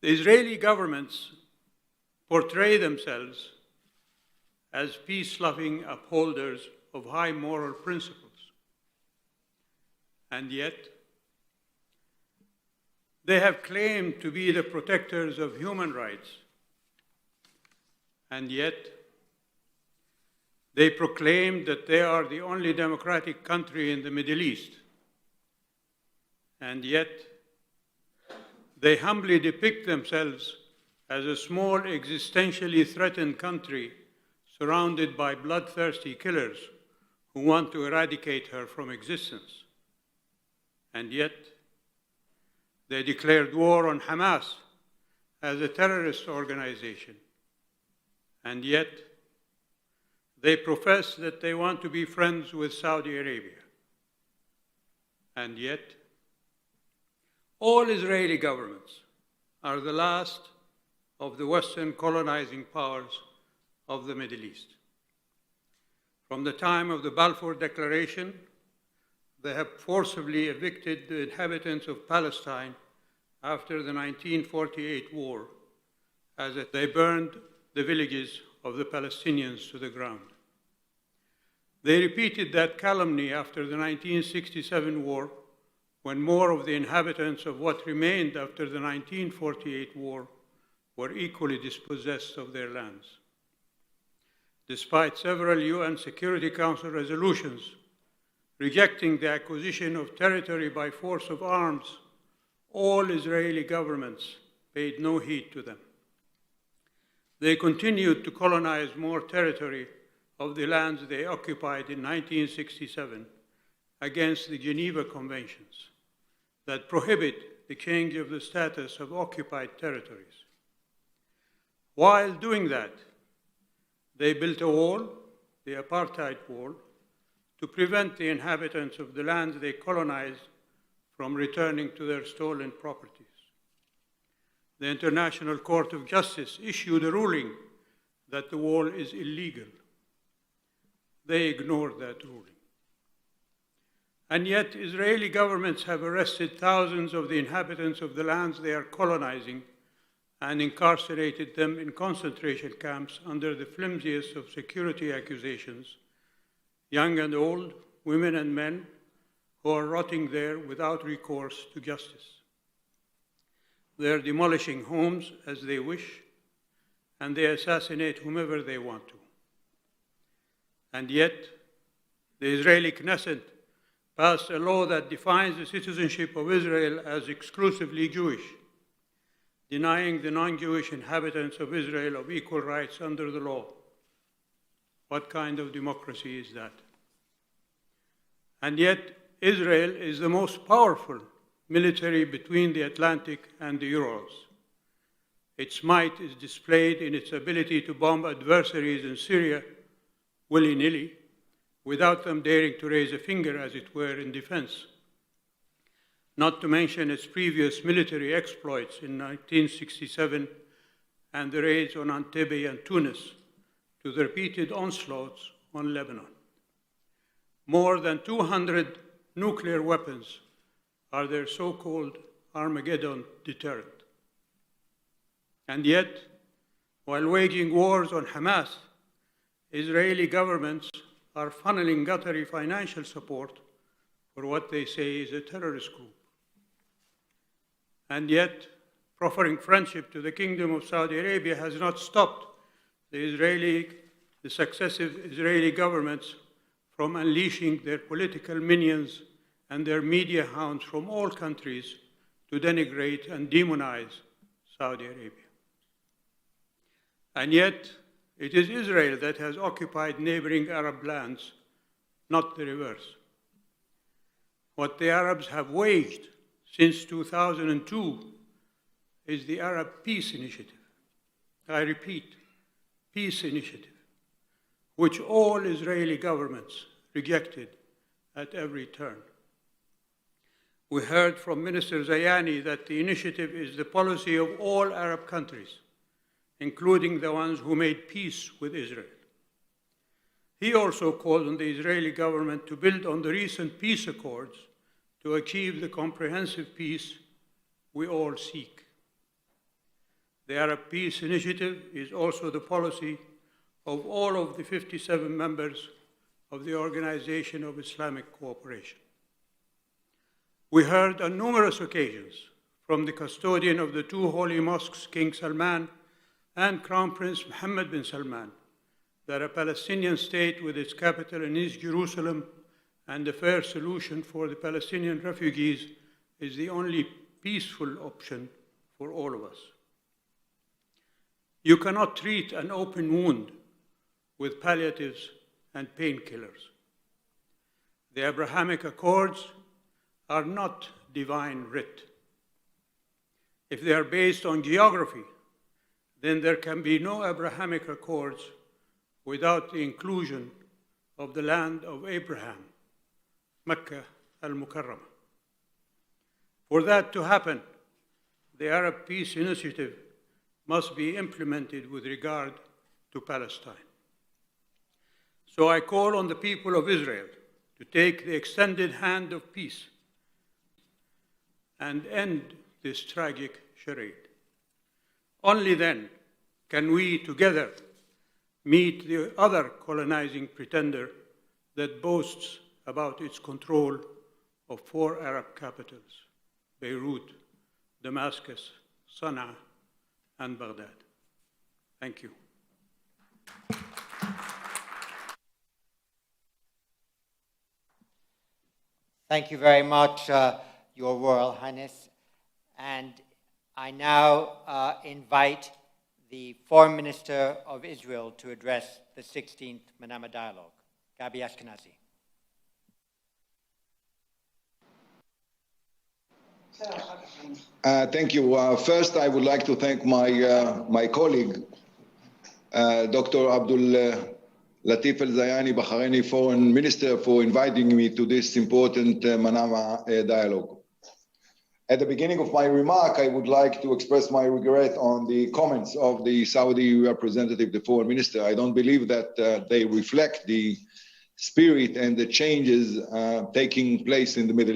The Israeli governments portray themselves as peace-loving upholders of high moral principles. And yet, they have claimed to be the protectors of human rights. And yet, they proclaim that they are the only democratic country in the Middle East. And yet, they humbly depict themselves as a small, existentially threatened country surrounded by bloodthirsty killers who want to eradicate her from existence. And yet, they declared war on Hamas as a terrorist organization. And yet, they profess that they want to be friends with Saudi Arabia. And yet, all Israeli governments are the last of the Western colonizing powers of the Middle East. From the time of the Balfour Declaration, they have forcibly evicted the inhabitants of Palestine after the 1948 war, as they burned the villages of the Palestinians to the ground. They repeated that calumny after the 1967 war, when more of the inhabitants of what remained after the 1948 war were equally dispossessed of their lands. Despite several UN Security Council resolutions rejecting the acquisition of territory by force of arms, all Israeli governments paid no heed to them. They continued to colonize more territory of the lands they occupied in 1967 against the Geneva Conventions that prohibit the change of the status of occupied territories. While doing that, they built a wall, the apartheid wall, to prevent the inhabitants of the lands they colonized from returning to their stolen properties. The International Court of Justice issued a ruling that the wall is illegal. They ignored that ruling. And yet, Israeli governments have arrested thousands of the inhabitants of the lands they are colonizing and incarcerated them in concentration camps under the flimsiest of security accusations, young and old, women and men, who are rotting there without recourse to justice. They are demolishing homes as they wish, and they assassinate whomever they want to. And yet, the Israeli Knesset passed a law that defines the citizenship of Israel as exclusively Jewish, denying the non-Jewish inhabitants of Israel of equal rights under the law. What kind of democracy is that? And yet, Israel is the most powerful military between the Atlantic and the Urals. Its might is displayed in its ability to bomb adversaries in Syria willy-nilly, without them daring to raise a finger, as it were, in defense. Not to mention its previous military exploits in 1967 and the raids on Entebbe and Tunis, to the repeated onslaughts on Lebanon. More than 200 nuclear weapons are their so-called Armageddon deterrent. And yet, while waging wars on Hamas, Israeli governments are funneling Qatari financial support for what they say is a terrorist group. And yet, proffering friendship to the Kingdom of Saudi Arabia has not stopped the successive Israeli governments from unleashing their political minions and their media hounds from all countries to denigrate and demonize Saudi Arabia. And yet, it is Israel that has occupied neighboring Arab lands, not the reverse. What the Arabs have waged since 2002 is the Arab Peace Initiative. I repeat, peace initiative, which all Israeli governments rejected at every turn. We heard from Minister Zayani that the initiative is the policy of all Arab countries, including the ones who made peace with Israel. He also called on the Israeli government to build on the recent peace accords to achieve the comprehensive peace we all seek. The Arab Peace Initiative is also the policy of all of the 57 members of the Organization of Islamic Cooperation. We heard on numerous occasions from the custodian of the two holy mosques, King Salman and Crown Prince Mohammed bin Salman, that a Palestinian state with its capital in East Jerusalem and a fair solution for the Palestinian refugees is the only peaceful option for all of us. You cannot treat an open wound with palliatives and painkillers. The Abrahamic Accords are not divine writ. If they are based on geography, then there can be no Abrahamic Accords without the inclusion of the land of Abraham, Mecca al-Mukarramah. For that to happen, the Arab Peace Initiative must be implemented with regard to Palestine. So I call on the people of Israel to take the extended hand of peace and end this tragic charade. Only then can we together meet the other colonizing pretender that boasts about its control of 4 Arab capitals, Beirut, Damascus, Sana'a, and Baghdad. Thank you. Thank you very much, Your Royal Highness. And I now invite the Foreign Minister of Israel to address the 16th Manama Dialogue. Gabi Ashkenazi. Thank you. First, I would like to thank my colleague, Dr. Abdul Latif Al-Zayani, Bahraini Foreign Minister, for inviting me to this important Manama dialogue. At the beginning of my remark, I would like to express my regret on the comments of the Saudi representative, the Foreign Minister. I don't believe that they reflect the spirit and the changes taking place in the Middle East.